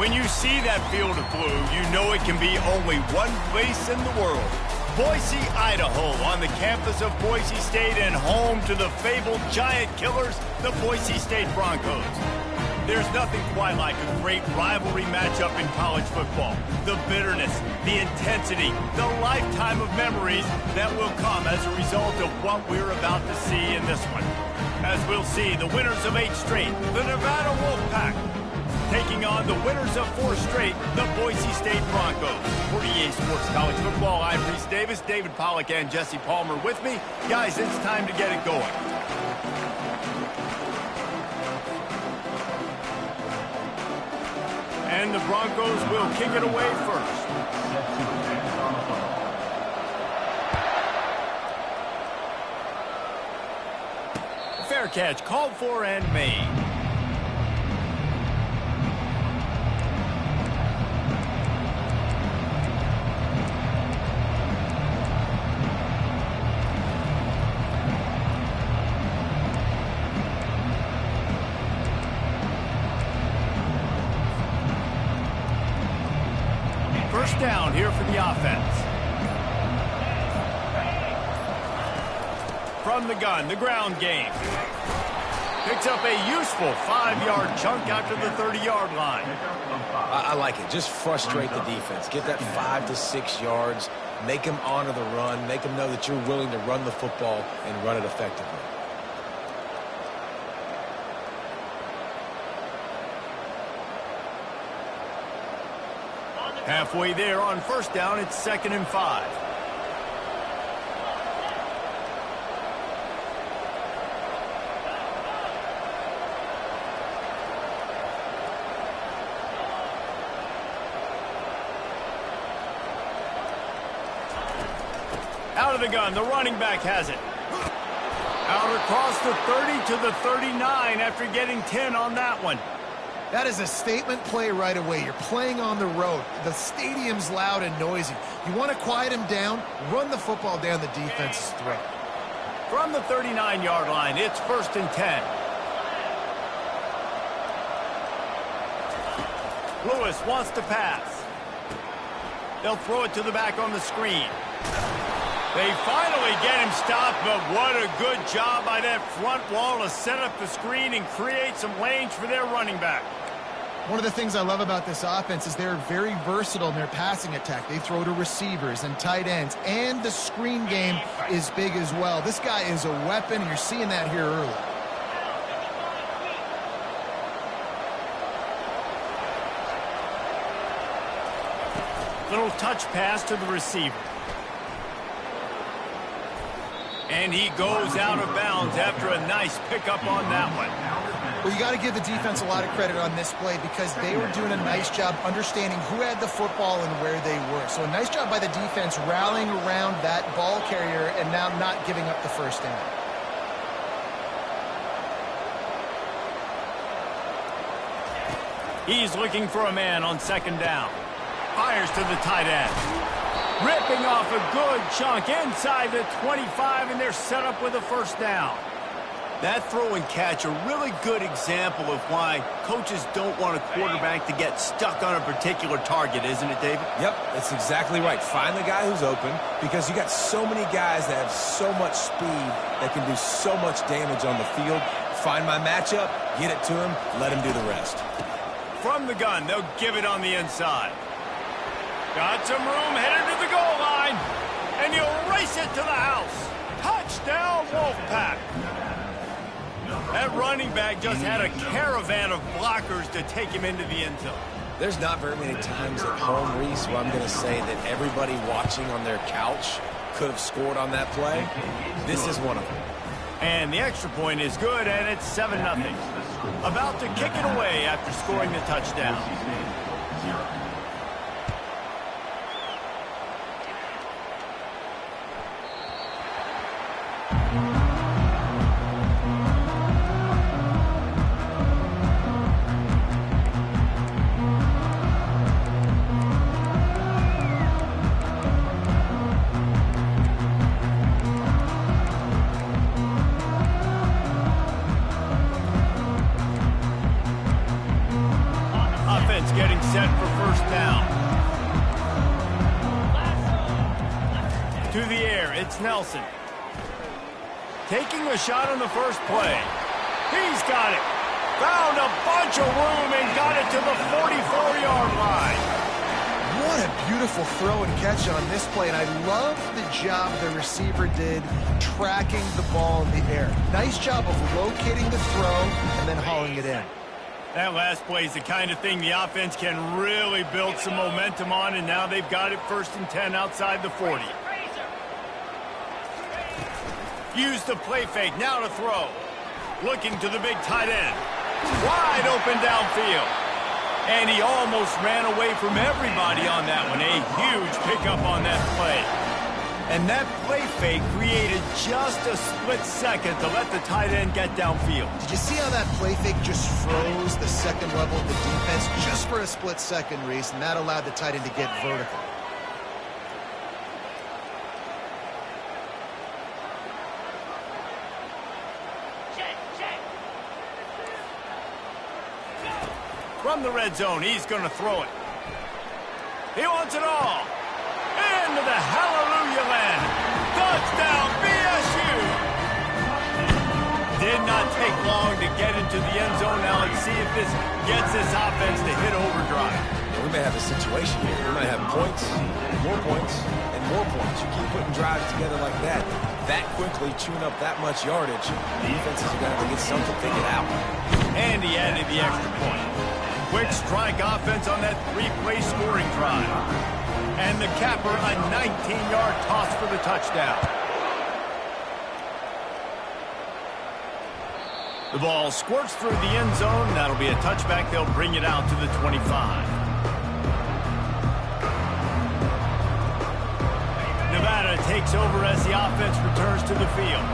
When you see that field of blue, you know it can be only one place in the world. Boise, Idaho, on the campus of Boise State and home to the fabled giant killers, the Boise State Broncos. There's nothing quite like a great rivalry matchup in college football. The bitterness, the intensity, the lifetime of memories that will come as a result of what we're about to see in this one. As we'll see, the winners of 8 straight, the Nevada Wolfpack, taking on the winners of 4 straight, the Boise State Broncos. For EA Sports College Football, I'm Reese Davis, David Pollack, and Jesse Palmer with me. Guys, it's time to get it going. And the Broncos will kick it away first. Fair catch called for and made. First down here for the offense. From the gun, the ground game. Picks up a useful 5-yard chunk out to the 30-yard line. I like it. Just frustrate the defense. Get that 5 to 6 yards. Make them honor the run. Make them know that you're willing to run the football and run it effectively. Halfway there on first down, it's 2nd and 5. Out of the gun, the running back has it. Out across the 30 to the 39 after getting 10 on that one. That is a statement play right away. You're playing on the road. The stadium's loud and noisy. You want to quiet him down, run the football down the defense's throat. From the 39-yard line, it's 1st and 10. Lewis wants to pass. They'll throw it to the back on the screen. They finally get him stopped, but what a good job by that front wall to set up the screen and create some lanes for their running back. One of the things I love about this offense is they're very versatile in their passing attack. They throw to receivers and tight ends, and the screen game is big as well. This guy is a weapon, and you're seeing that here early. Little touch pass to the receiver. And he goes out of bounds after a nice pickup on that one. Well, you got to give the defense a lot of credit on this play because they were doing a nice job understanding who had the football and where they were. So a nice job by the defense rallying around that ball carrier and now not giving up the first down. He's looking for a man on 2nd down. Fires to the tight end. Ripping off a good chunk inside the 25, and they're set up with a first down. That throw and catch a really good example of why coaches don't want a quarterback to get stuck on a particular target, isn't it, David? Yep, that's exactly right. Find the guy who's open because you got so many guys that have so much speed that can do so much damage on the field. Find my matchup, get it to him, let him do the rest. From the gun, they'll give it on the inside. Got some room headed to the goal line, and you'll race it to the house. Touchdown, Wolfpack. That running back just had a caravan of blockers to take him into the end zone. There's not very many times at home, Reese, where I'm going to say that everybody watching on their couch could have scored on that play. This is one of them. And the extra point is good, and it's 7-0. About to kick it away after scoring the touchdown. Getting the air, it's Nelson. Taking a shot on the first play. He's got it. Found a bunch of room and got it to the 44-yard line. What a beautiful throw and catch on this play, and I love the job the receiver did tracking the ball in the air. Nice job of locating the throw and then hauling it in. That last play is the kind of thing the offense can really build some momentum on, and now they've got it 1st and 10 outside the 40. Use the play fake, now to throw. Looking to the big tight end. Wide open downfield. And he almost ran away from everybody on that one. A huge pickup on that play. And that play fake created just a split second to let the tight end get downfield. Did you see how that play fake just froze the second level of the defense just for a split second, Reese, and that allowed the tight end to get vertical? From the red zone, he's going to throw it. He wants it all. Into the hallelujah land. Touchdown, BSU. Did not take long to get into the end zone. Now let's see if this gets this offense to hit overdrive. Yeah, we may have a situation here. We might have points, more points, and more points. You keep putting drives together like that quickly, chewing up that much yardage, defenses are going to have to get something figured out. And he added the extra point. Quick strike offense on that 3-play scoring drive. And the capper, a 19-yard toss for the touchdown. The ball squirts through the end zone. That'll be a touchback. They'll bring it out to the 25. Nevada takes over as the offense returns to the field.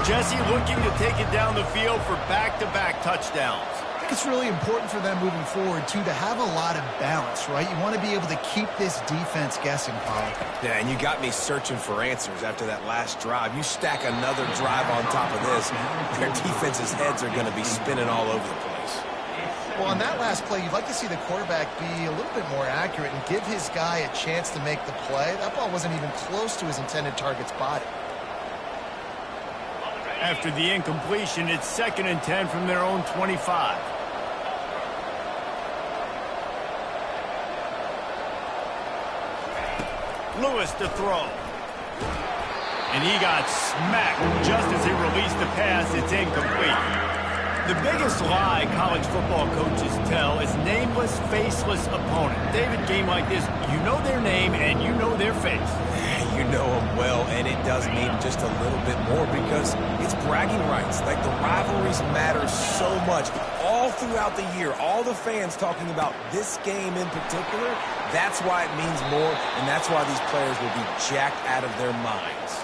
Jesse looking to take it down the field for back-to-back touchdowns. I think it's really important for them moving forward, too, to have a lot of balance, right? You want to be able to keep this defense guessing, Paul. Yeah, and you got me searching for answers after that last drive. You stack another drive on top of this, their defense's heads are going to be spinning all over the place. Well, on that last play, you'd like to see the quarterback be a little bit more accurate and give his guy a chance to make the play. That ball wasn't even close to his intended target's body. After the incompletion, it's 2nd and 10 from their own 25. Lewis to throw. And he got smacked just as he released the pass. It's incomplete. The biggest lie college football coaches tell is nameless, faceless opponent. David, game like this, you know their name and you know their face. You know them well, and it does mean just a little bit more because it's bragging rights. Like, the rivalries matter so much all throughout the year. All the fans talking about this game in particular, that's why it means more, and that's why these players will be jacked out of their minds.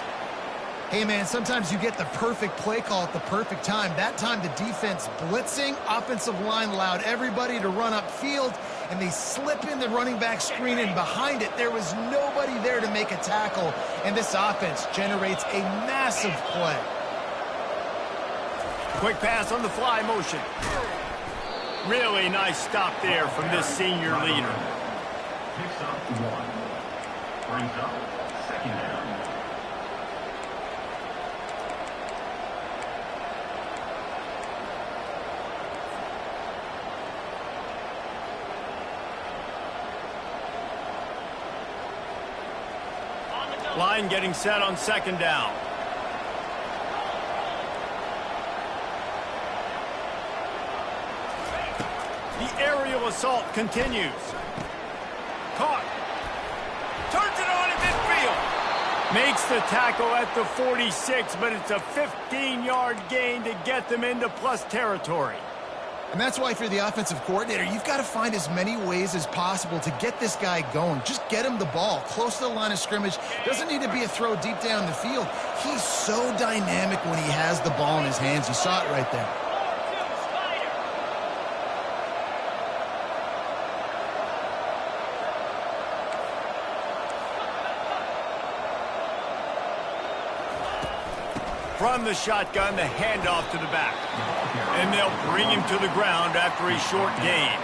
Hey, man, sometimes you get the perfect play call at the perfect time. That time, the defense blitzing, offensive line allowed everybody to run upfield, and they slip in the running back screen, and behind it, there was nobody there to make a tackle, and this offense generates a massive play. Quick pass on the fly motion. Really nice stop there from this senior leader. Picks up 1. Brings up 2nd down. Line getting set on 2nd down. The aerial assault continues. Caught. Turns it on at midfield. Makes the tackle at the 46, but it's a 15-yard gain to get them into plus territory. And that's why if you're the offensive coordinator, you've got to find as many ways as possible to get this guy going. Just get him the ball close to the line of scrimmage. Doesn't need to be a throw deep down the field. He's so dynamic when he has the ball in his hands. You saw it right there. From the shotgun, the handoff to the back. And they'll bring him to the ground after a short gain.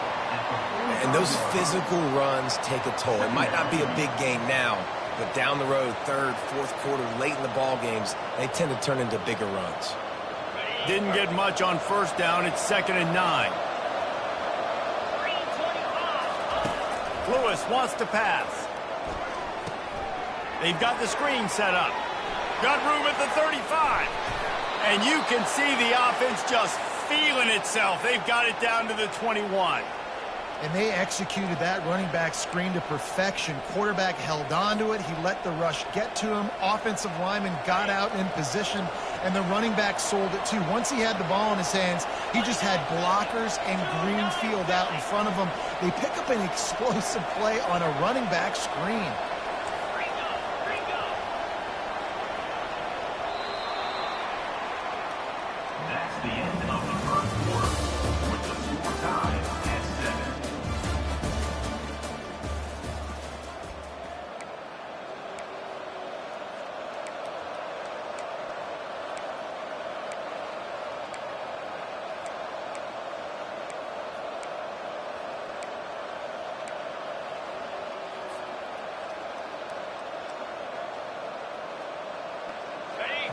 And those physical runs take a toll. It might not be a big gain now, But down the road, third, fourth quarter, late in the ball games, they tend to turn into bigger runs. Didn't get much on first down. It's 2nd and 9. Lewis wants to pass. They've got the screen set up. Got room at the 35. And you can see the offense just feeling itself. They've got it down to the 21. And they executed that running back screen to perfection. Quarterback held on to it. He let the rush get to him. Offensive lineman got out in position, and the running back sold it too. Once he had the ball in his hands, he just had blockers and green field out in front of him. They pick up an explosive play on a running back screen. That's the end of the first quarter, with the score tied at 7.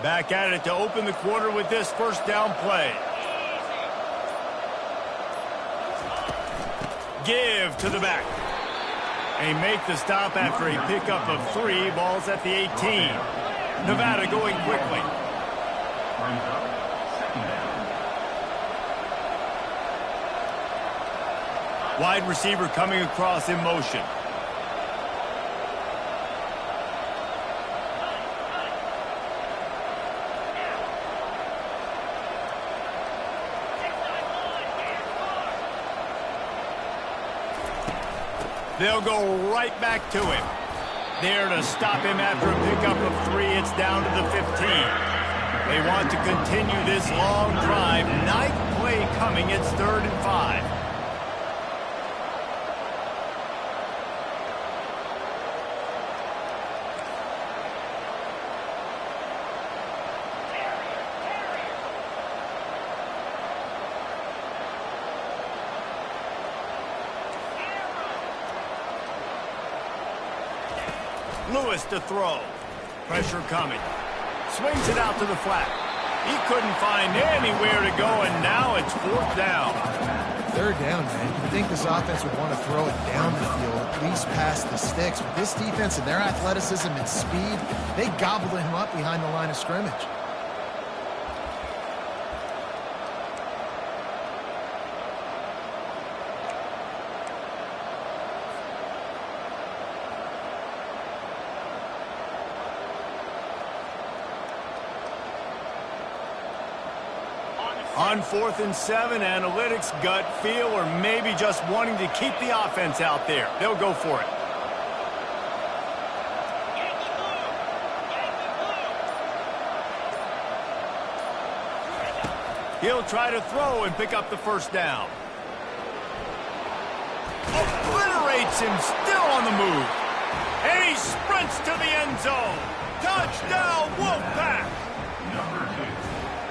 Back at it to open the quarter with this first down play. Give to the back. They make the stop after a pickup of 3. Ball's at the 18. Nevada going quickly. Brings up 2nd down. Wide receiver coming across in motion. They'll go right back to him. There to stop him after a pickup of 3. It's down to the 15. They want to continue this long drive. 9th play coming. It's 3rd and 5. Lewis to throw. Pressure coming. Swings it out to the flat. He couldn't find anywhere to go, and now it's 4th down. 3rd down, man. You'd think this offense would want to throw it down the field, at least past the sticks. With this defense and their athleticism and speed, they gobbled him up behind the line of scrimmage. On 4th and 7, analytics, gut feel, or maybe just wanting to keep the offense out there. They'll go for it. He'll try to throw and pick up the first down. Obliterates him, still on the move. And he sprints to the end zone. Touchdown, Wolfpack! Number 2.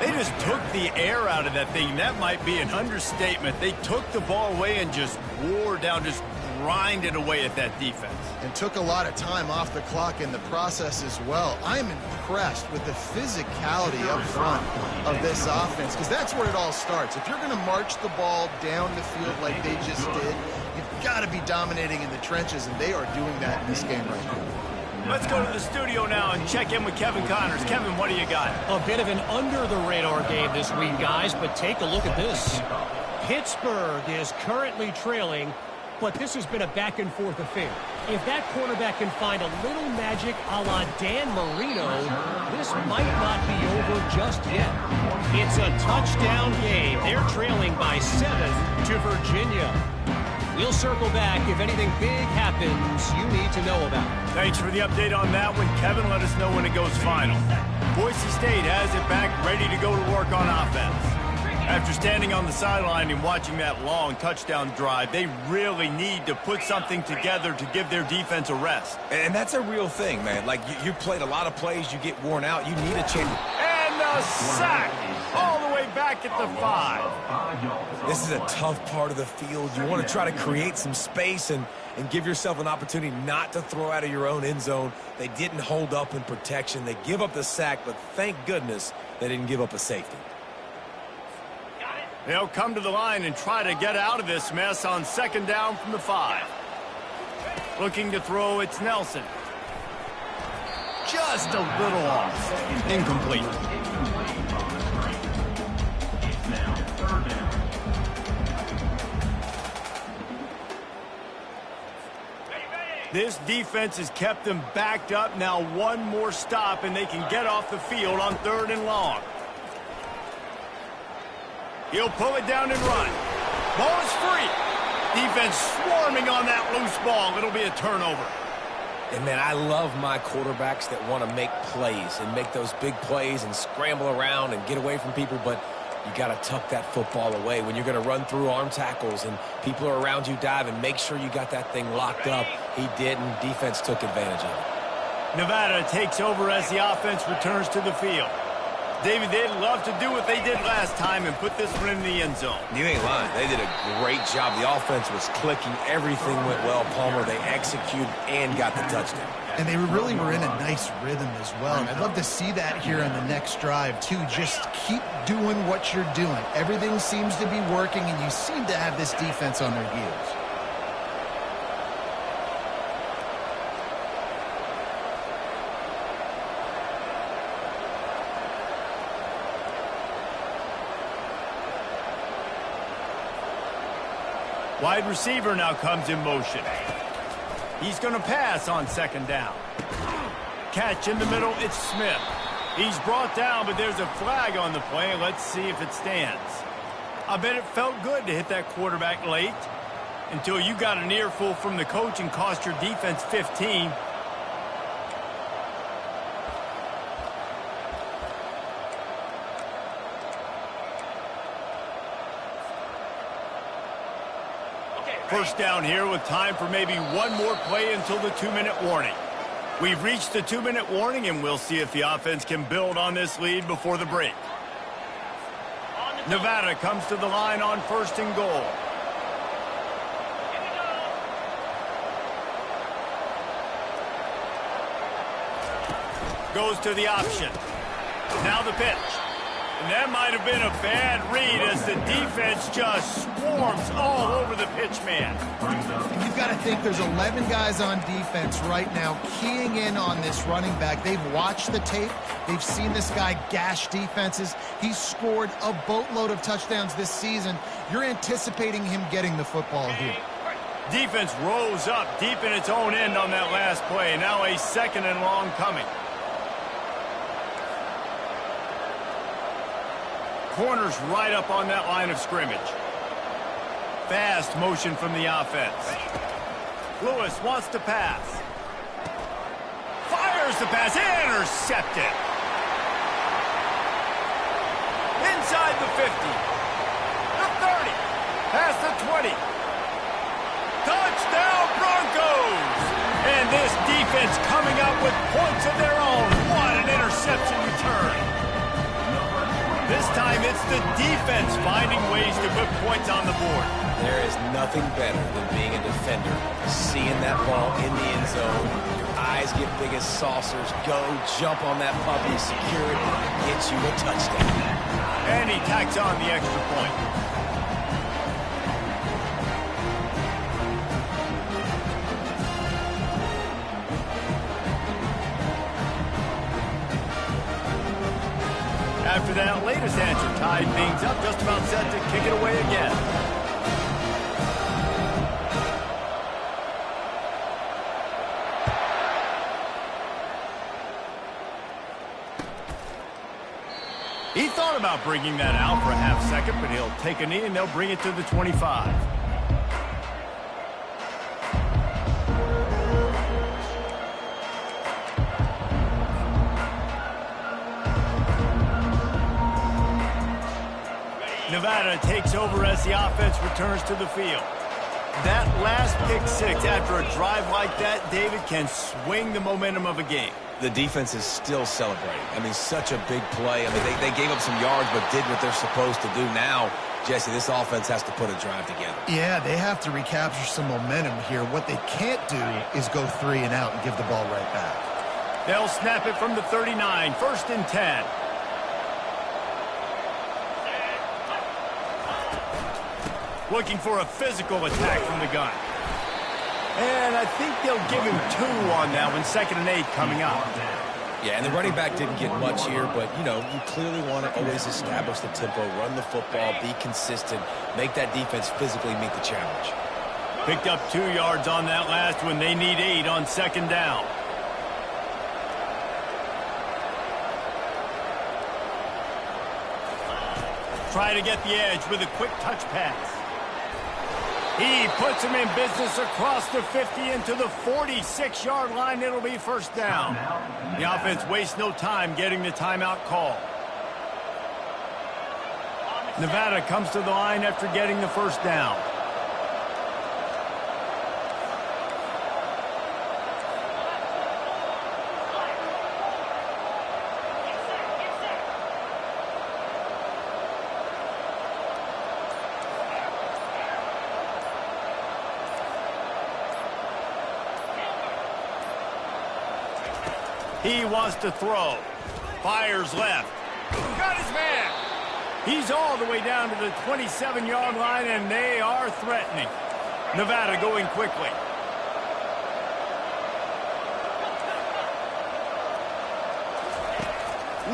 They just took the air out of that thing. That might be an understatement. They took the ball away and just wore down, just grinded away at that defense. And took a lot of time off the clock in the process as well. I'm impressed with the physicality up front of this offense, because that's where it all starts. If you're going to march the ball down the field like they just did, you've got to be dominating in the trenches, and they are doing that in this game right now. Let's go to the studio now and check in with Kevin Connors. Kevin, what do you got? A bit of an under-the-radar game this week, guys, but take a look at this. Pittsburgh is currently trailing, but this has been a back-and-forth affair. If that quarterback can find a little magic a la Dan Marino, this might not be over just yet. It's a touchdown game. They're trailing by 7 to Virginia. We'll circle back if anything big happens you need to know about. Thanks for the update on that one, Kevin. Let us know when it goes final. Boise State has it back, ready to go to work on offense. After standing on the sideline and watching that long touchdown drive, they really need to put something together to give their defense a rest. And that's a real thing, man. Like, you played a lot of plays, you get worn out, you need a change. And a sack all the way back back at the 5. This is a tough part of the field. You want to try to create some space and give yourself an opportunity not to throw out of your own end zone. They didn't hold up in protection. They give up the sack, but thank goodness they didn't give up a safety. They'll come to the line and try to get out of this mess on 2nd down from the 5. Looking to throw, it's Nelson. Just a little off. Incomplete. It's now 3rd down. This defense has kept them backed up. Now one more stop, and they can get off the field on 3rd and long. He'll pull it down and run. Ball is free. Defense swarming on that loose ball. It'll be a turnover. And, man, I love my quarterbacks that want to make plays and make those big plays and scramble around and get away from people, but you got to tuck that football away. When you're going to run through arm tackles and people are around you diving, make sure you got that thing locked up. He didn't. Defense took advantage of it. Nevada takes over as the offense returns to the field. David, they'd love to do what they did last time and put this one in the end zone. You ain't lying. They did a great job. The offense was clicking. Everything went well. Palmer, they executed and got the touchdown. And they really were in a nice rhythm as well. And I'd love to see that here on the next drive, too. Just keep doing what you're doing. Everything seems to be working, and you seem to have this defense on their heels. Wide receiver now comes in motion. He's going to pass on 2nd down. Catch in the middle, it's Smith. He's brought down, but there's a flag on the play. Let's see if it stands. I bet it felt good to hit that quarterback late until you got an earful from the coach and cost your defense 15. First down here with time for maybe one more play until the 2-minute warning. We've reached the 2-minute warning, and we'll see if the offense can build on this lead before the break. Nevada comes to the line on 1st and goal. Goes to the option. Now the pitch. And that might have been a bad read as the defense just swarms all over the pitch man. And you've got to think there's 11 guys on defense right now keying in on this running back. They've watched the tape. They've seen this guy gash defenses. He's scored a boatload of touchdowns this season. You're anticipating him getting the football here. Defense rose up deep in its own end on that last play. Now a 2nd and long coming. Corners right up on that line of scrimmage. Fast motion from the offense. Lewis wants to pass. Fires the pass. Intercepted. Inside the 50. The 30. Past the 20. Touchdown Broncos! And this defense coming up with points of their own. What an interception return. This time it's the defense finding ways to put points on the board. There is nothing better than being a defender, seeing that ball in the end zone. Your eyes get big as saucers. Go, jump on that puppy, secure it, get you a touchdown. And he tacks on the extra point. After that latest answer tied things up, just about set to kick it away again. He thought about bringing that out for a half second, but he'll take a knee and they'll bring it to the 25. Nevada takes over as the offense returns to the field. That last pick six after a drive like that, David, can swing the momentum of a game. The defense is still celebrating. I mean, such a big play. I mean, they gave up some yards but did what they're supposed to do. Now, Jesse, this offense has to put a drive together. Yeah, they have to recapture some momentum here. What they can't do is go 3 and out and give the ball right back. They'll snap it from the 39, 1st and 10. Looking for a physical attack from the gun. And I think they'll give him 2 on that one, 2nd and 8 coming up. Yeah, and the running back didn't get much here, but, you know, you clearly want to always establish the tempo, run the football, be consistent, make that defense physically meet the challenge. Picked up 2 yards on that last one. They need 8 on 2nd down. Try to get the edge with a quick touch pass. He puts him in business across the 50 into the 46-yard line. It'll be 1st down. The offense wastes no time getting the timeout call. Nevada comes to the line after getting the 1st down. He wants to throw. Fires left. Got his man. He's all the way down to the 27-yard line, and they are threatening. Nevada going quickly.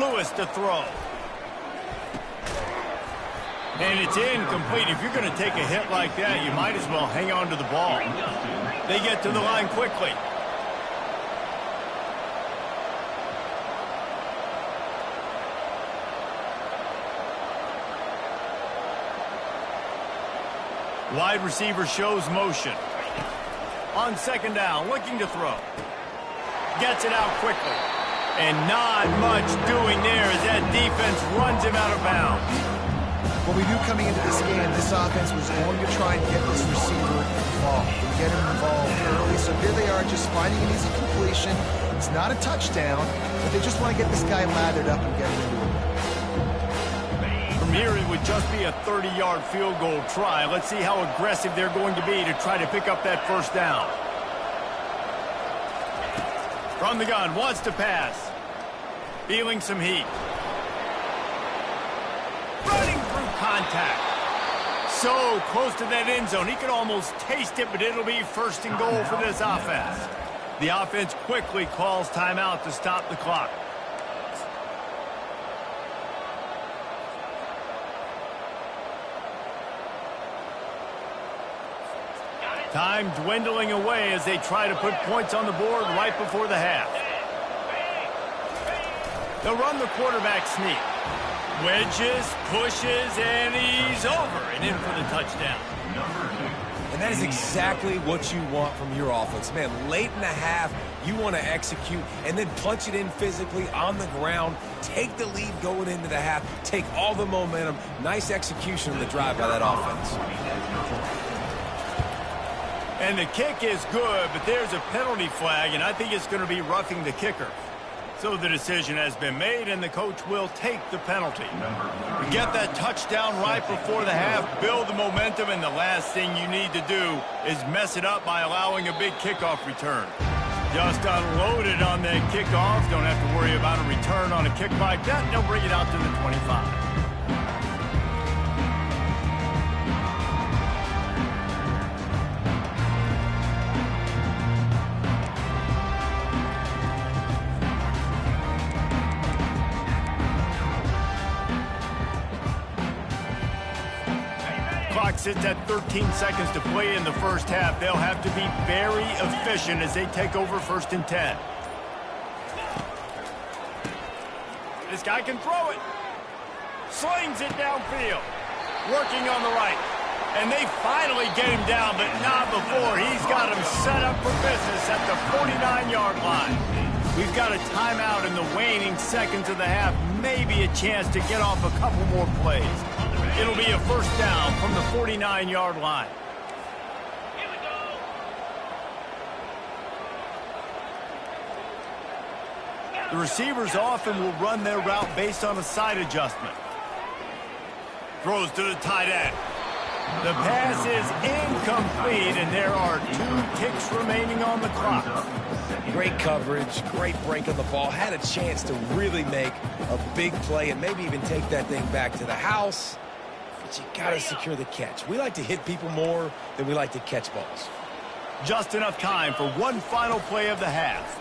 Lewis to throw. And it's incomplete. If you're going to take a hit like that, you might as well hang on to the ball. They get to the line quickly. Wide receiver shows motion. On 2nd down, looking to throw. Gets it out quickly. And not much doing there as that defense runs him out of bounds. What we knew coming into this game, this offense was going to try and get this receiver involved and get him involved early. So here they are just finding an easy completion. It's not a touchdown, but they just want to get this guy lathered up and get him into it. From here, it would just be a 30-yard field goal try. Let's see how aggressive they're going to be to try to pick up that 1st down. From the gun, wants to pass. Feeling some heat. Running through contact. So close to that end zone. He could almost taste it, but it'll be 1st and goal for this offense. The offense quickly calls timeout to stop the clock. Time dwindling away as they try to put points on the board right before the half. They'll run the quarterback sneak. Wedges, pushes, and he's over and in for the touchdown. And that is exactly what you want from your offense. Man, late in the half, you want to execute and then punch it in physically on the ground. Take the lead going into the half. Take all the momentum. Nice execution on the drive by that offense. And the kick is good, but there's a penalty flag, and I think it's going to be roughing the kicker. So the decision has been made, and the coach will take the penalty. Get that touchdown right before the half, build the momentum, and the last thing you need to do is mess it up by allowing a big kickoff return. Just unloaded on that kickoff. Don't have to worry about a return on a kick like that. They'll bring it out to the 25. Sits at 13 seconds to play in the 1st half. They'll have to be very efficient as they take over 1st and 10. This guy can throw it. Slings it downfield. Working on the right. And they finally get him down, but not before. He's got him set up for business at the 49-yard line. We've got a timeout in the waning seconds of the half. Maybe a chance to get off a couple more plays. It'll be a 1st down from the 49-yard line. Here we go. The receivers often will run their route based on a side adjustment. Throws to the tight end. The pass is incomplete, and there are 2 kicks remaining on the clock. Great coverage, great break on the ball. Had a chance to really make a big play and maybe even take that thing back to the house. But you got to secure the catch. We like to hit people more than we like to catch balls. Just enough time for one final play of the half.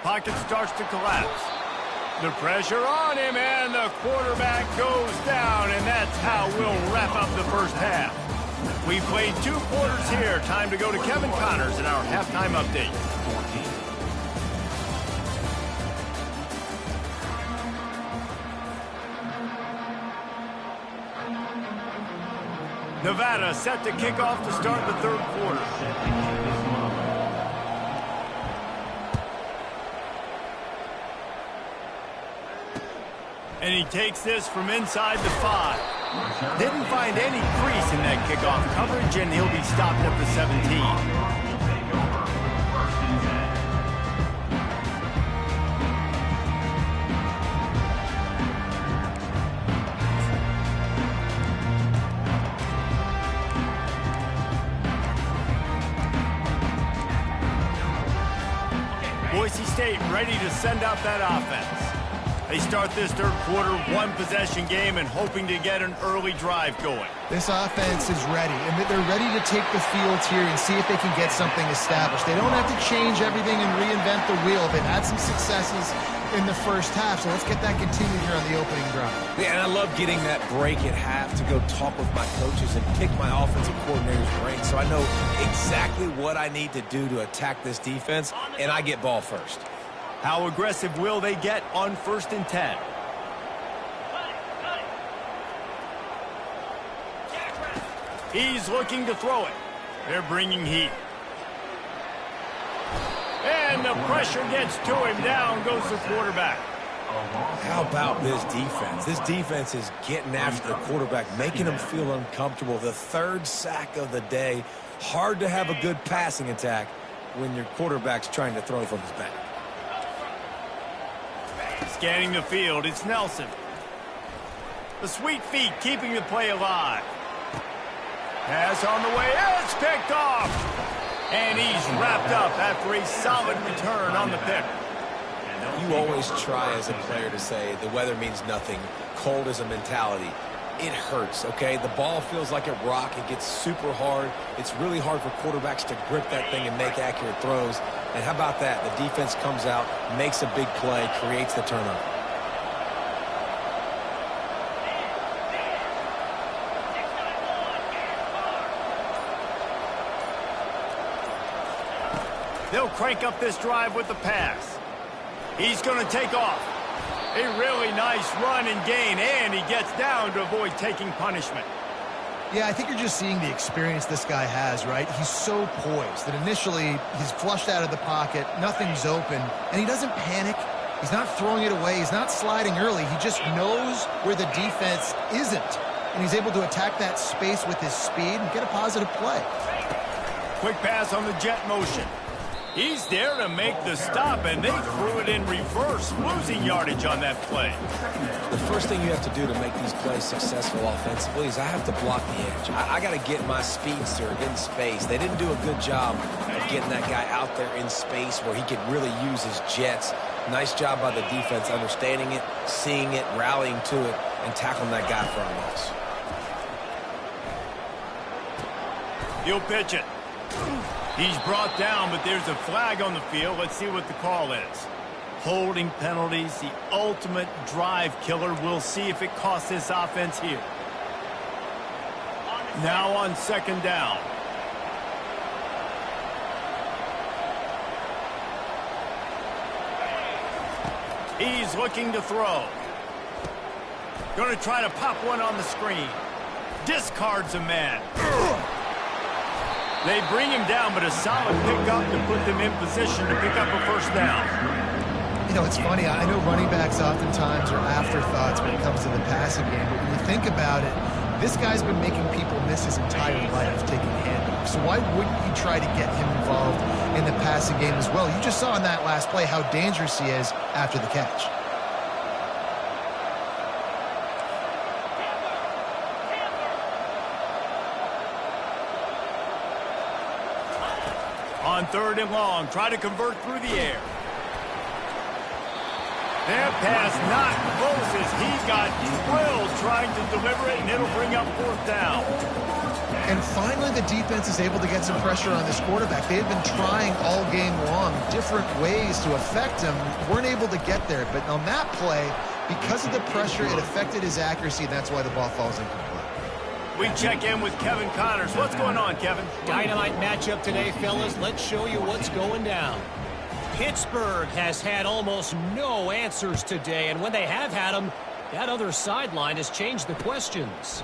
Pocket starts to collapse. The pressure on him, and the quarterback goes down, and that's how we'll wrap up the first half. We played 2 quarters here. Time to go to Kevin Connors in our halftime update. Nevada set to kick off to start the 3rd quarter. And he takes this from inside the 5. Didn't find any crease in that kickoff coverage, and he'll be stopped at the 17. Boise State ready to send out that offense. They start this 3rd quarter, 1-possession game, and hoping to get an early drive going. This offense is ready, and they're ready to take the field here and see if they can get something established. They don't have to change everything and reinvent the wheel. They've had some successes in the first half, so let's get that continued here on the opening drive. Yeah, and I love getting that break at half to go talk with my coaches and pick my offensive coordinator's brain so I know exactly what I need to do to attack this defense, and I get ball first. How aggressive will they get on 1st and 10? He's looking to throw it. They're bringing heat. And the pressure gets to him. Down goes the quarterback. How about this defense? This defense is getting after the quarterback, making him feel uncomfortable. The 3rd sack of the day. Hard to have a good passing attack when your quarterback's trying to throw from his back. Scanning the field, it's Nelson. The sweet feet keeping the play alive. Pass on the way, it's picked off. And he's wrapped up after a solid return on the pick. You always try as a player to say the weather means nothing. Cold is a mentality. It hurts, okay? The ball feels like a rock. It gets super hard. It's really hard for quarterbacks to grip that thing and make accurate throws. And how about that? The defense comes out, makes a big play, creates the turnover. They'll crank up this drive with the pass. He's going to take off. A really nice run and gain, and he gets down to avoid taking punishment. Yeah, I think you're just seeing the experience this guy has, right? He's so poised that initially he's flushed out of the pocket, nothing's open, and he doesn't panic. He's not throwing it away. He's not sliding early. He just knows where the defense isn't, and he's able to attack that space with his speed and get a positive play. Quick pass on the jet motion. He's there to make the stop, and they threw it in reverse, losing yardage on that play. The first thing you have to do to make these plays successful offensively is I have to block the edge. I got to get my speedster in space. They didn't do a good job of getting that guy out there in space where he could really use his jets. Nice job by the defense understanding it, seeing it, rallying to it, and tackling that guy for a loss. He'll pitch it. He's brought down, but there's a flag on the field. Let's see what the call is. Holding penalties, the ultimate drive killer. We'll see if it costs this offense here. Now on 2nd down. He's looking to throw. Going to try to pop one on the screen. Discards a man. They bring him down, but a solid pickup to put them in position to pick up a 1st down. You know, it's funny. I know running backs oftentimes are afterthoughts when it comes to the passing game, but when you think about it, This guy's been making people miss his entire life taking handoffs. So why wouldn't you try to get him involved in the passing game as well? You just saw in that last play how dangerous he is after the catch. On 3rd and long, try to convert through the air. That pass not close as he got drilled trying to deliver it, and it'll bring up 4th down. And finally, the defense is able to get some pressure on this quarterback. They had been trying all game long different ways to affect him. Weren't able to get there. But on that play, because of the pressure, it affected his accuracy, and that's why the ball falls incomplete. We check in with Kevin Connors. What's going on, Kevin? Dynamite matchup today, fellas. Let's show you what's going down. Pittsburgh has had almost no answers today, and when they have had them, that other sideline has changed the questions.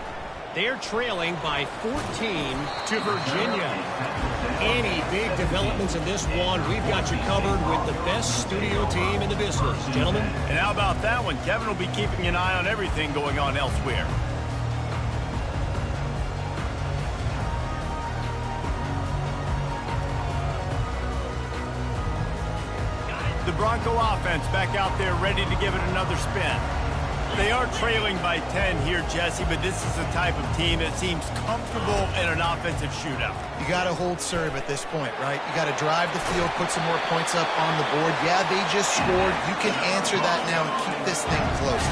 They're trailing by 14 to Virginia. Any big developments in this one, we've got you covered with the best studio team in the business, gentlemen. And how about that one? Kevin will be keeping an eye on everything going on elsewhere. The Bronco offense back out there ready to give it another spin. They are trailing by 10 here, Jesse, but this is the type of team that seems comfortable in an offensive shootout. You got to hold serve at this point, right? You got to drive the field, put some more points up on the board. Yeah, they just scored. You can answer that now and keep this thing close.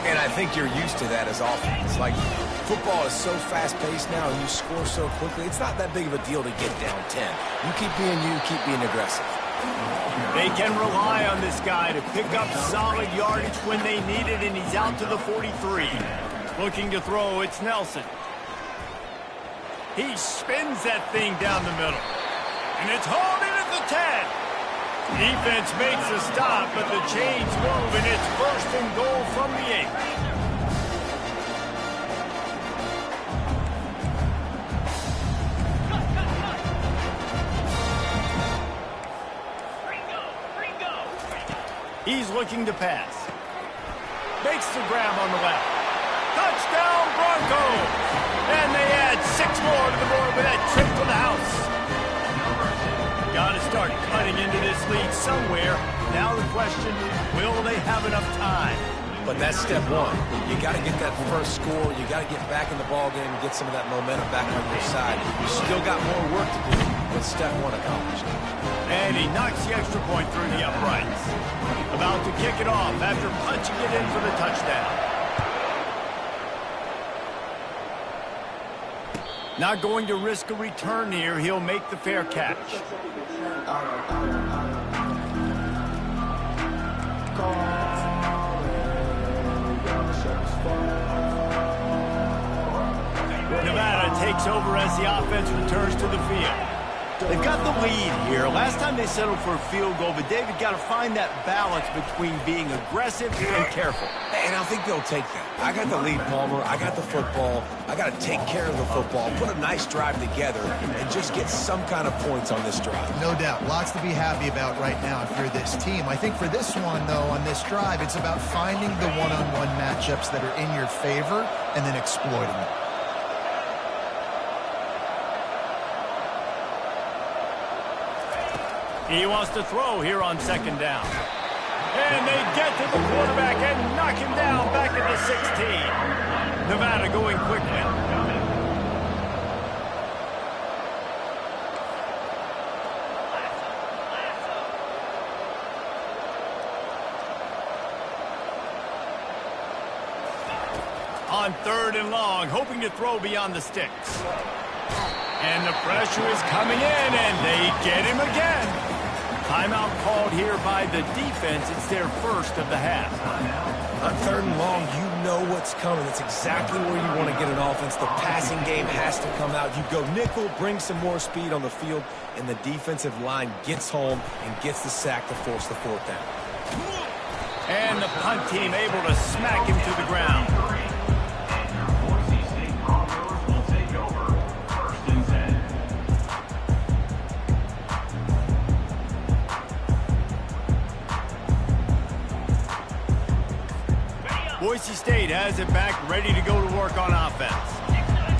And I think you're used to that as offense. Like, football is so fast-paced now and you score so quickly, it's not that big of a deal to get down 10. You keep being aggressive. They can rely on this guy to pick up solid yardage when they need it, and he's out to the 43. Looking to throw, it's Nelson. He spins that thing down the middle. And it's hauled in at the 10. Defense makes a stop, but the chains move, and it's 1st and goal from the 8. He's looking to pass. Makes the grab on the left. Touchdown, Broncos! And they add 6 more to the board with that trip to the house. Got to start cutting into this lead somewhere. Now the question, will they have enough time? But that's step one. You got to get that first score. You got to get back in the ball game and get some of that momentum back on your side. You still got more work to do, but step one accomplished. And he knocks the extra point through the uprights. About to kick it off after punching it in for the touchdown. Not going to risk a return here. He'll make the fair catch. Nevada takes over as the offense returns to the field. They've got the lead here. Last time they settled for a field goal, but David got to find that balance between being aggressive and careful. And I think they'll take that. I got the lead, Palmer. I got the football. I got to take care of the football, put a nice drive together, and just get some kind of points on this drive. No doubt. Lots to be happy about right now if you're this team. I think for this one, though, on this drive, it's about finding the one-on-one matchups that are in your favor and then exploiting them. He wants to throw here on 2nd down. And they get to the quarterback and knock him down back at the 16. Nevada going quickly. On 3rd and long, hoping to throw beyond the sticks. And the pressure is coming in, and they get him again. Timeout called here by the defense. It's their first of the half. On 3rd and long, you know what's coming. It's exactly where you want to get an offense. The passing game has to come out. You go nickel, bring some more speed on the field, and the defensive line gets home and gets the sack to force the 4th down. And the punt team able to smack him to the ground. Boise State has it back, ready to go to work on offense.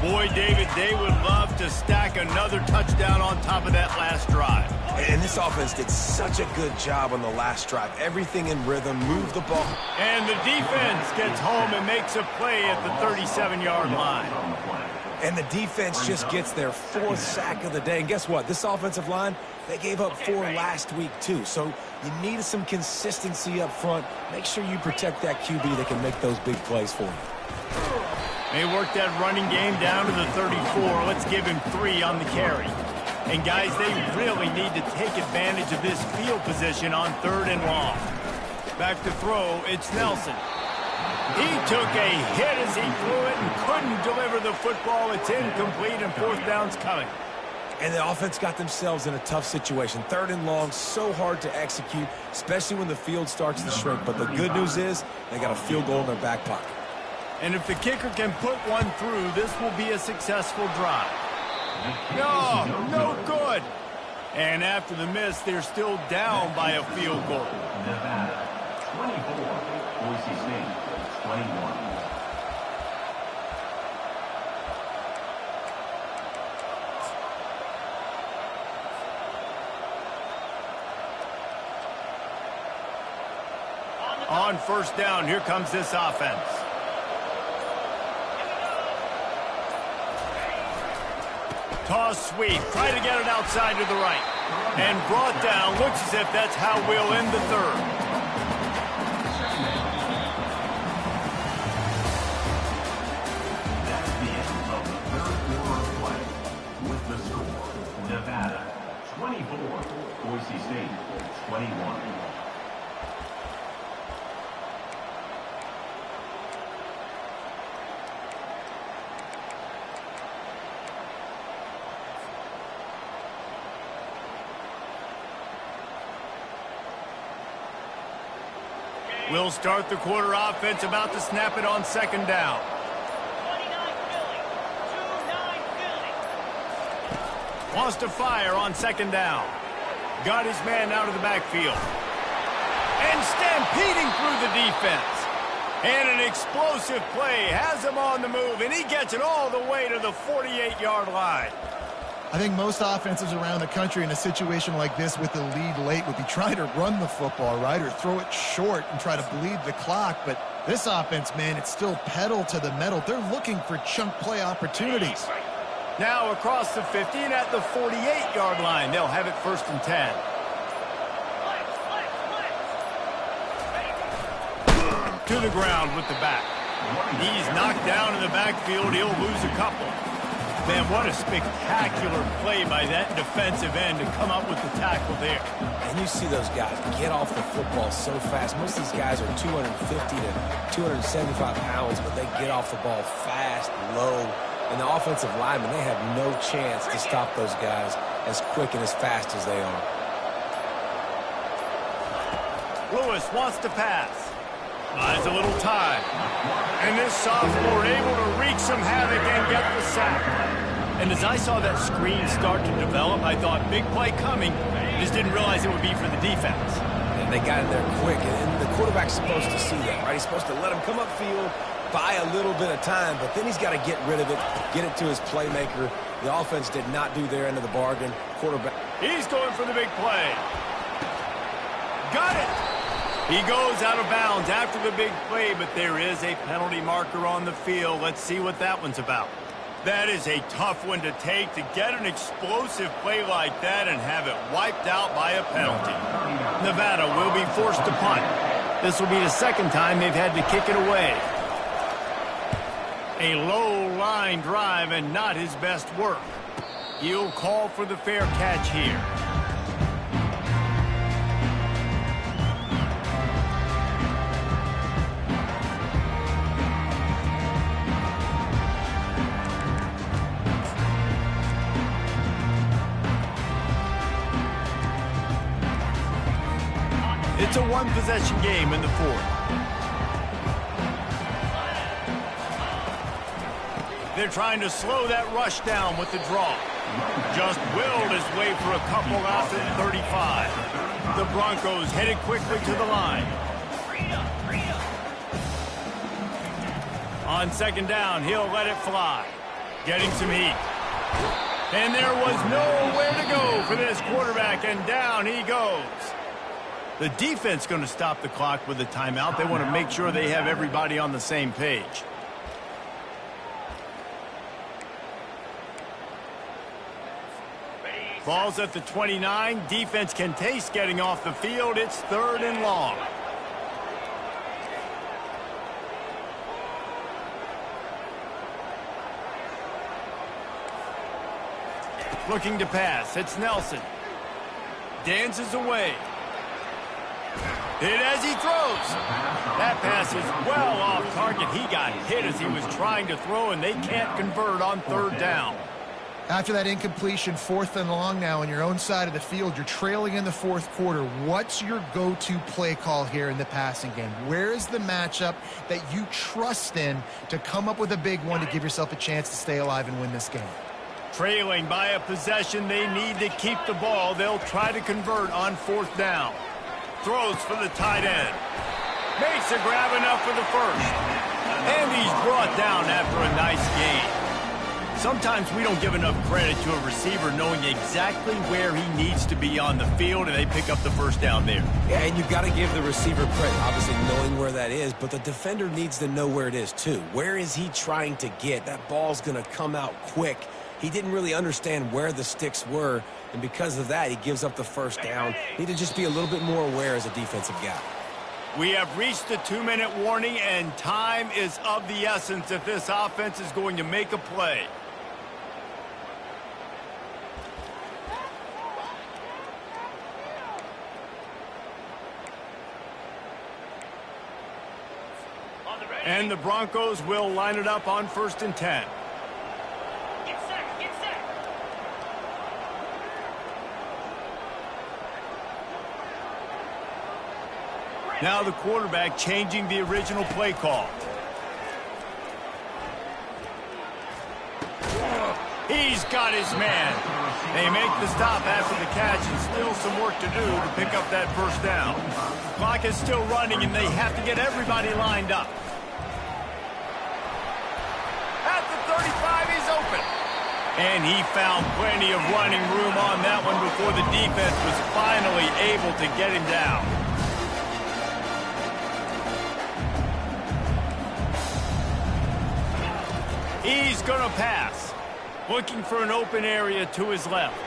Boy, David, they would love to stack another touchdown on top of that last drive. And this offense did such a good job on the last drive. Everything in rhythm, moved the ball. And the defense gets home and makes a play at the 37-yard line. And the defense just gets their 4th sack of the day. And guess what? This offensive line, they gave up 4 last week, too. So you need some consistency up front. Make sure you protect that QB that can make those big plays for you. They work that running game down to the 34. Let's give him 3 on the carry. And, guys, they really need to take advantage of this field position on 3rd and long. Back to throw, it's Nelson. He took a hit as he threw it and couldn't deliver the football. It's incomplete, and 4th down's coming. And the offense got themselves in a tough situation. 3rd and long, so hard to execute, especially when the field starts to shrink. But the good news is they got a field goal in their back pocket. And if the kicker can put one through, this will be a successful drive. No good. And after the miss, they're still down by a field goal. Nevada, 24. Boise State, 21. On 1st down, here comes this offense. Toss sweep, try to get it outside to the right. And brought down, looks as if that's how we'll end the 3rd. That's the end of the 3rd quarter of play. With the score, Nevada, 24. Boise State, 21. We'll start the quarter offense, about to snap it on 2nd down. Wants to fire on 2nd down. Got his man out of the backfield. And stampeding through the defense. And an explosive play has him on the move, and he gets it all the way to the 48-yard line. I think most offenses around the country in a situation like this with the lead late would be trying to run the football, right, or throw it short and try to bleed the clock. But this offense, man, it's still pedal to the metal. They're looking for chunk play opportunities. Now across the 50 and at the 48-yard line. They'll have it 1st and 10. To the ground with the back. He's knocked down in the backfield. He'll lose a couple. Man, what a spectacular play by that defensive end to come up with the tackle there. And you see those guys get off the football so fast. Most of these guys are 250 to 275 pounds, but they get off the ball fast, low. And the offensive linemen, they have no chance to stop those guys as quick and as fast as they are. Lewis wants to pass. Buys a little time. And this sophomore able to wreak some havoc and get the sack. And as I saw that screen start to develop, I thought, big play coming. I just didn't realize it would be for the defense. And they got in there quick, and the quarterback's supposed to see that, right? He's supposed to let him come upfield, buy a little bit of time, but then he's got to get rid of it, get it to his playmaker. The offense did not do their end of the bargain. Quarterback. He's going for the big play. Got it. He goes out of bounds after the big play, but there is a penalty marker on the field. Let's see what that one's about. That is a tough one to take, to get an explosive play like that and have it wiped out by a penalty. Nevada will be forced to punt. This will be the 2nd time they've had to kick it away. A low line drive and not his best work. He'll call for the fair catch here. It's a one-possession game in the 4th. They're trying to slow that rush down with the draw. Just willed his way for a couple out to the 35. The Broncos headed quickly to the line. On second down, he'll let it fly. Getting some heat. And there was nowhere to go for this quarterback, and down he goes. The defense going to stop the clock with a timeout. They want to make sure they have everybody on the same page. Ball's at the 29. Defense can taste getting off the field. It's 3rd and long. Looking to pass. It's Nelson. Dances away. Hit as he throws. That pass is well off target. He got hit as he was trying to throw, and they can't convert on 3rd down. After that incompletion, 4th and long now on your own side of the field, you're trailing in the 4th quarter. What's your go-to play call here in the passing game? Where is the matchup that you trust in to come up with a big one to give yourself a chance to stay alive and win this game? Trailing by a possession, they need to keep the ball. They'll try to convert on 4th down. Throws for the tight end. Makes a grab enough for the first. And he's brought down after a nice gain. Sometimes we don't give enough credit to a receiver knowing exactly where he needs to be on the field, and they pick up the first down there. Yeah, and you've got to give the receiver credit, obviously knowing where that is, but the defender needs to know where it is too. Where is he trying to get? That ball's going to come out quick. He didn't really understand where the sticks were, and because of that, he gives up the first down. Need to just be a little bit more aware as a defensive guy. We have reached the 2-minute warning, and time is of the essence if this offense is going to make a play. And the Broncos will line it up on 1st and 10. Get set, get set. Now the quarterback changing the original play call. He's got his man. They make the stop after the catch, and still some work to do to pick up that first down. Clock is still running, and they have to get everybody lined up. At the 35, he's open. And he found plenty of running room on that one before the defense was finally able to get him down. He's going to pass. Looking for an open area to his left.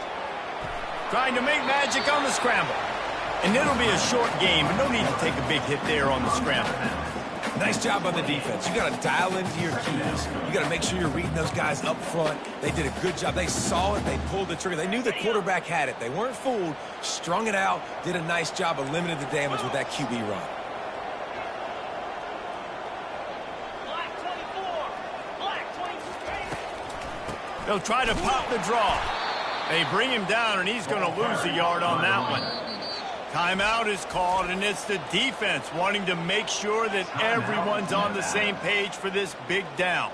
Trying to make magic on the scramble. And it'll be a short game, but no need to take a big hit there on the scramble. Nice job on the defense. You got to dial into your keys. You got to make sure you're reading those guys up front. They did a good job. They saw it. They pulled the trigger. They knew the quarterback had it. They weren't fooled. Strung it out. Did a nice job of limiting the damage with that QB run. Black 24. Black 23. They'll try to pop the draw. They bring him down, and he's going to lose a yard on that one. Timeout is called, and it's the defense wanting to make sure that everyone's on the same page for this big down.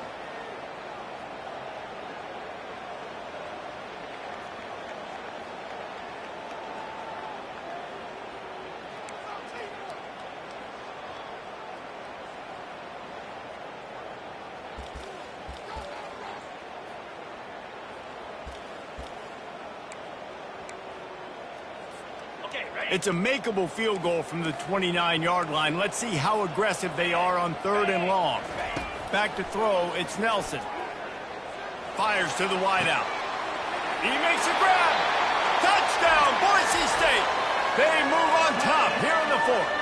It's a makeable field goal from the 29-yard line. Let's see how aggressive they are on 3rd and long. Back to throw, it's Nelson. Fires to the wideout. He makes a grab. Touchdown, Boise State. They move on top here in the 4th.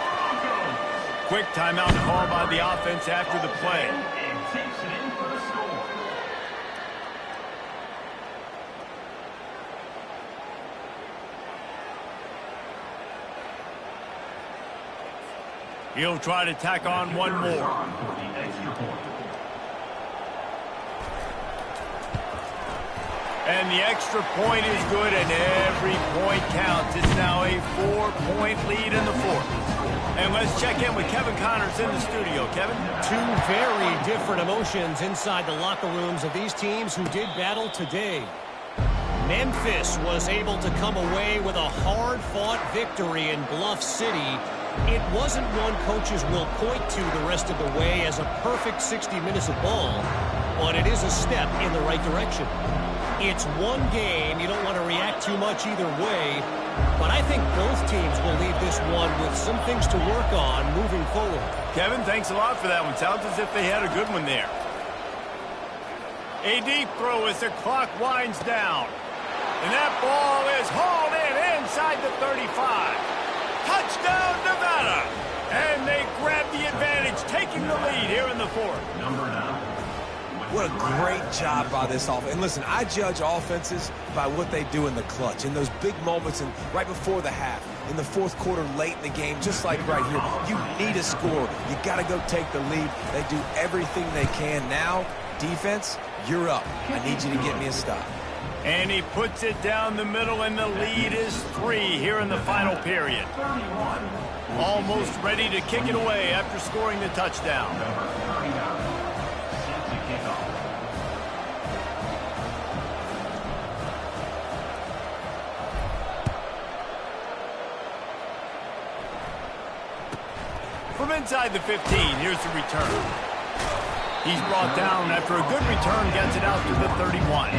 Quick timeout call by the offense after the play. And takes it in for the score. He'll try to tack on one more. And the extra point is good, and every point counts. It's now a 4-point lead in the 4th. And let's check in with Kevin Connors in the studio. Kevin? Two very different emotions inside the locker rooms of these teams who did battle today. Memphis was able to come away with a hard-fought victory in Bluff City, It wasn't one coaches will point to the rest of the way as a perfect 60 minutes of ball, but it is a step in the right direction. It's one game. You don't want to react too much either way, but I think both teams will leave this one with some things to work on moving forward. Kevin, thanks a lot for that one. Sounds as if they had a good one there. A deep throw as the clock winds down. And that ball is hauled in inside the 35. Touchdown, Nevada! And they grab the advantage, taking the lead here in the fourth. Number 9. What a great job by this offense. And listen, I judge offenses by what they do in the clutch, in those big moments and right before the half, in the fourth quarter, late in the game, just like right here. You need a score. You got to go take the lead. They do everything they can. Now, defense, you're up. I need you to get me a stop. And he puts it down the middle, and the lead is 3 here in the final period. Almost ready to kick it away after scoring the touchdown. Number 39. Set to kick off. From inside the 15, here's the return. He's brought down after a good return, gets it out to the 31.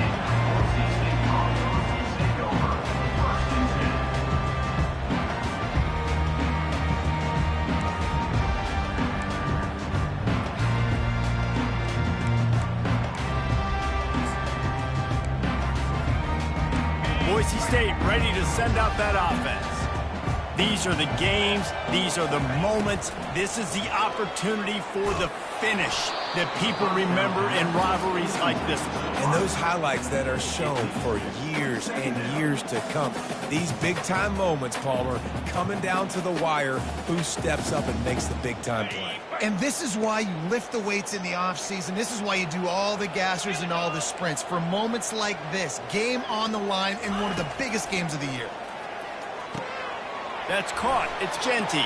Boise State ready to send out that offense. These are the games. These are the moments. This is the opportunity for the finish that people remember in rivalries like this one. And those highlights that are shown for years and years to come. These big-time moments, Palmer, coming down to the wire, who steps up and makes the big-time play. And this is why you lift the weights in the offseason. This is why you do all the gassers and all the sprints. For moments like this, game on the line in one of the biggest games of the year. That's caught. It's Genty.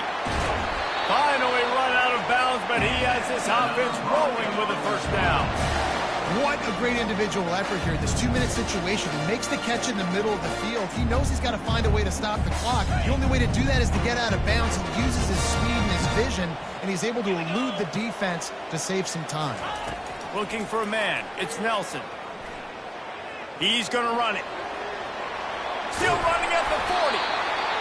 Finally run out of bounds, but he has this offense rolling with a first down. What a great individual effort here. This 2-minute situation. He makes the catch in the middle of the field. He knows he's got to find a way to stop the clock. The only way to do that is to get out of bounds. He uses his speed and his vision, and he's able to elude the defense to save some time. Looking for a man. It's Nelson. He's going to run it. Still running at the 40.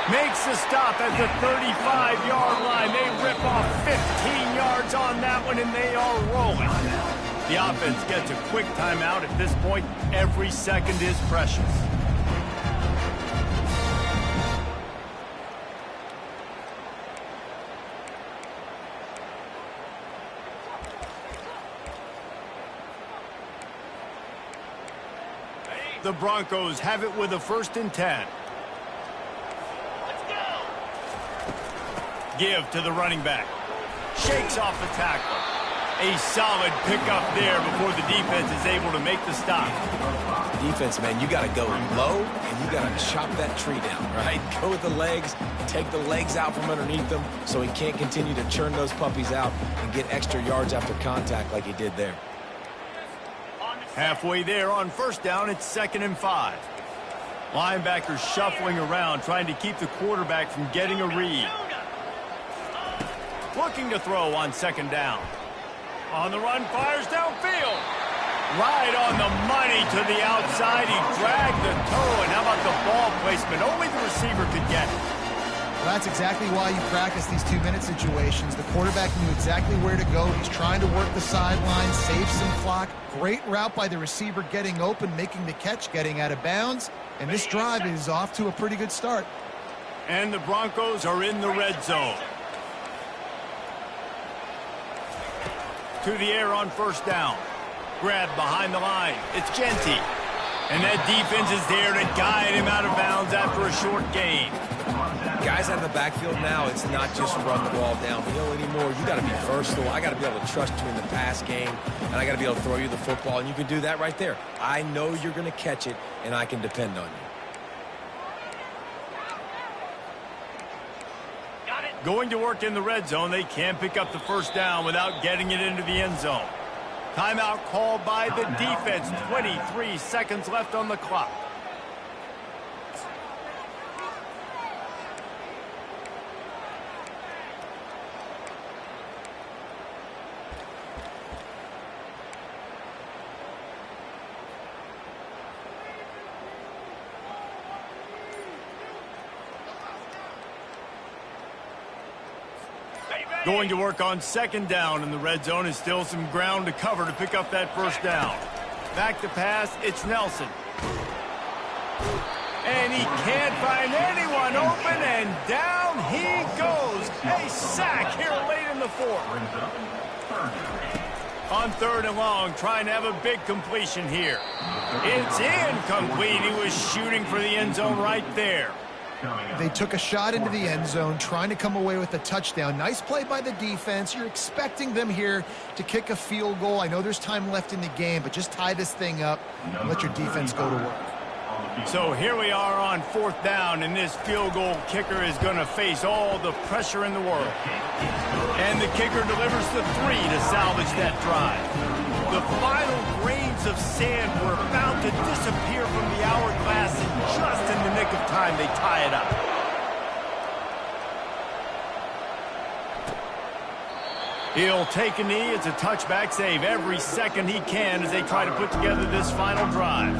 Makes the stop at the 35-yard line. They rip off 15 yards on that one, and they are rolling. The offense gets a quick timeout. At this point, every second is precious. The Broncos have it with a 1st and 10. Give to the running back. Shakes off the tackle. A solid pickup there before the defense is able to make the stop. Defense, man, you got to go low, and you got to chop that tree down, right? Go with the legs, take the legs out from underneath them so he can't continue to churn those puppies out and get extra yards after contact like he did there. Halfway there on 1st down, it's 2nd and 5. Linebackers shuffling around, trying to keep the quarterback from getting a read. Looking to throw on 2nd down. On the run, fires downfield. Right on the money to the outside. He dragged the toe, and how about the ball placement? Only the receiver could get it. Well, that's exactly why you practice these 2-minute situations. The quarterback knew exactly where to go. He's trying to work the sideline, save some clock. Great route by the receiver getting open, making the catch, getting out of bounds. And this drive is off to a pretty good start. And the Broncos are in the red zone. To the air on 1st down. Grab behind the line. It's Genty. And that defense is there to guide him out of bounds after a short gain. Guys out of the backfield now, it's not just run the ball downhill anymore. You got to be versatile. I got to be able to trust you in the pass game, and I got to be able to throw you the football, and you can do that right there. I know you're going to catch it, and I can depend on you. Going to work in the red zone. They can't pick up the 1st down without getting it into the end zone. Timeout called by the defense. 23 seconds left on the clock. Going to work on second down in the red zone, and still some ground to cover to pick up that first down. Back to pass, it's Nelson. And he can't find anyone open, and down he goes. A sack here late in the fourth. On third and long, trying to have a big completion here. It's incomplete. He was shooting for the end zone right there. They took a shot into the end zone, trying to come away with a touchdown. Nice play by the defense. You're expecting them here to kick a field goal. I know there's time left in the game, but just tie this thing up and let your defense go to work. So here we are on fourth down, and this field goal kicker is going to face all the pressure in the world. And the kicker delivers the 3 to salvage that drive. The final grains of sand were about to disappear from the hourglass, and just in the nick of time, they tie it up. He'll take a knee. It's a touchback save every second he can as they try to put together this final drive.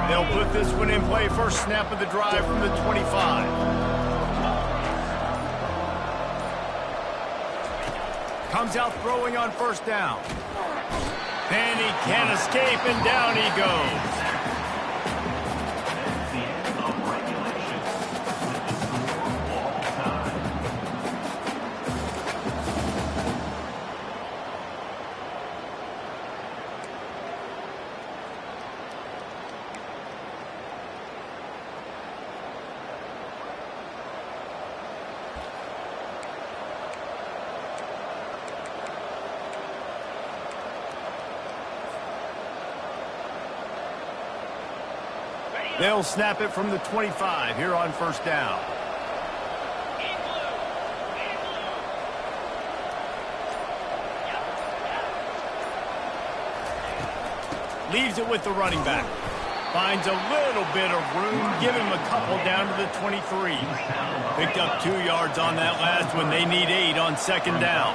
They'll put this one in play. First snap of the drive from the 25. Comes out throwing on first down. And he can't escape, and down he goes. They'll snap it from the 25 here on first down. Leaves it with the running back. Finds a little bit of room. Give him a couple down to the 23. Picked up 2 yards on that last one. They need 8 on second down.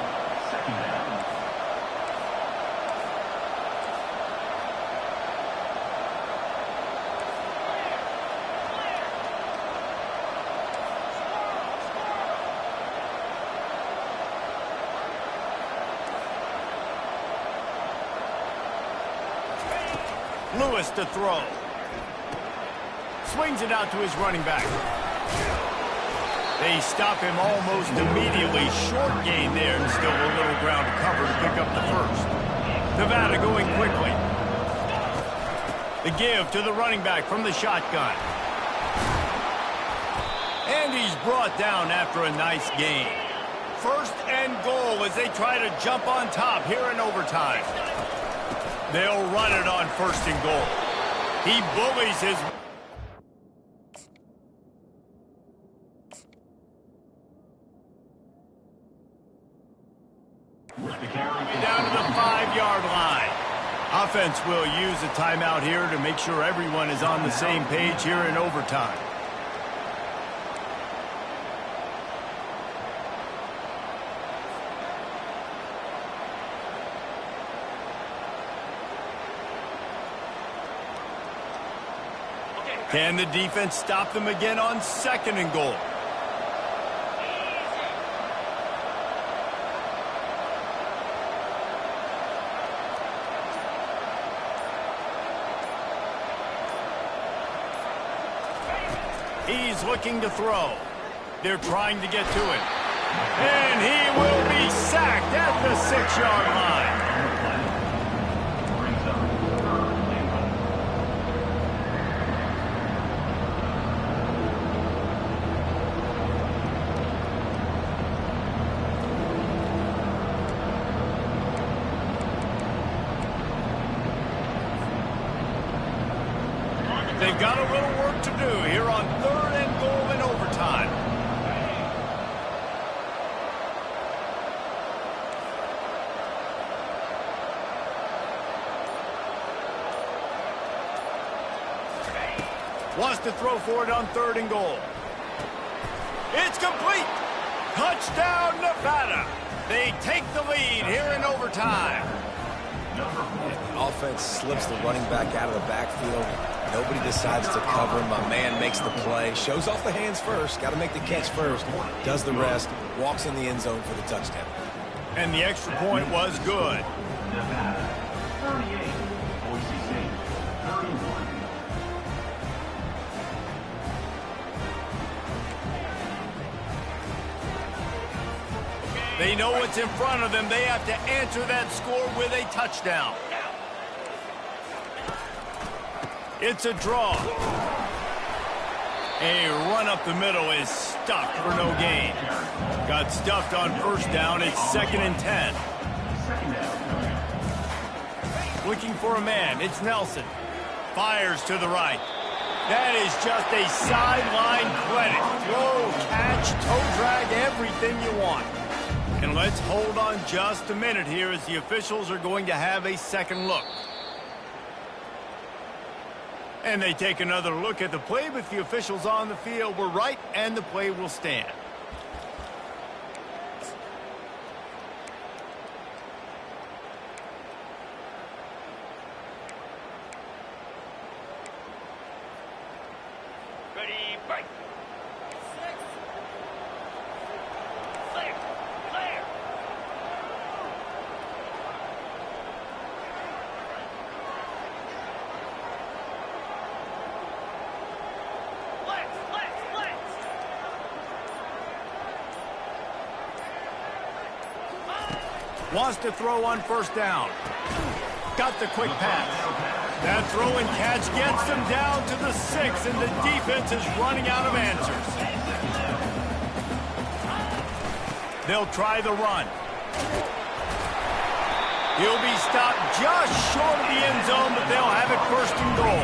Lewis to throw. Swings it out to his running back. They stop him almost immediately. Short gain there, and still a little ground to cover to pick up the first. Nevada going quickly. The give to the running back from the shotgun. And he's brought down after a nice gain. First and goal as they try to jump on top here in overtime. They'll run it on first and goal. He bullies his... down to the 5-yard line. Offense will use a timeout here to make sure everyone is on the same page here in overtime. Can the defense stop them again on second and goal? He's looking to throw. They're trying to get to it. And he will be sacked at the 6-yard line. They've got a little work to do here on third and goal in overtime. Wants to throw for it on third and goal. It's complete. Touchdown, Nevada. They take the lead here in overtime. Number 4. The offense slips the running back out of the backfield. Nobody decides to cover him. My man makes the play. Shows off the hands first. Got to make the catch first. Does the rest. Walks in the end zone for the touchdown. And the extra point was good. Nevada, 38. Boise State, 31. They know what's in front of them. They have to answer that score with a touchdown. It's a draw. A run up the middle is stuffed for no gain. Got stuffed on first down. It's 2nd and 10. Looking for a man. It's Nelson. Fires to the right. That is just a sideline credit. Throw, catch, toe drag, everything you want. And let's hold on just a minute here as the officials are going to have a second look. And they take another look at the play, but the officials on the field were right, and the play will stand. Ready, break. 6. Clear. Clear. Flex. Wants to throw on first down. Got the quick pass. That throw and catch gets them down to the 6, and the defense is running out of answers. They'll try the run. He'll be stopped just short of the end zone, but they'll have it 1st and goal.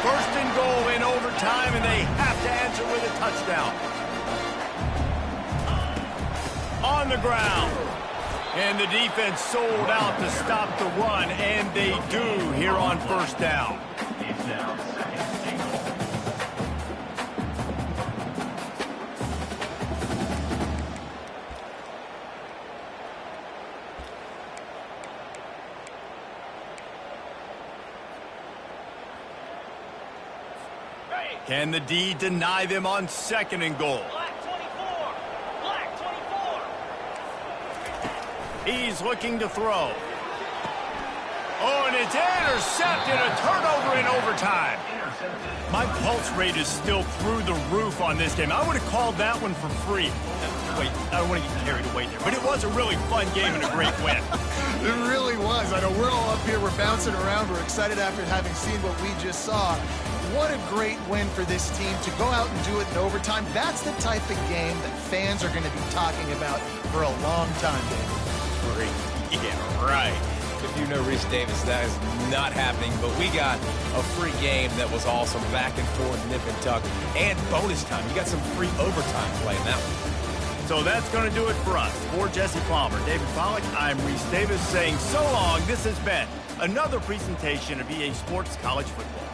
1st and goal in overtime, and they have to answer with a touchdown. On the ground. And the defense sold out to stop the run, and they do here on first down. It's now 2nd and goal. Can the D deny them on 2nd and goal? Black 24. Black 24. He's looking to throw. Oh, and it's intercepted. A turnover in overtime. My pulse rate is still through the roof on this game. I would have called that one for free. Wait, I don't want to get carried away there. But it was a really fun game and a great win. It really was. I know we're all up here. We're bouncing around. We're excited after having seen what we just saw. What a great win for this team to go out and do it in overtime. That's the type of game that fans are going to be talking about for a long time, David. Free. Yeah, right. If you know Reese Davis, that is not happening. But we got a free game that was awesome. Back and forth, nip and tuck. And bonus time. You got some free overtime play in that one. So that's going to do it for us. For Jesse Palmer, David Pollack, I'm Reese Davis saying so long. This has been another presentation of EA Sports College Football.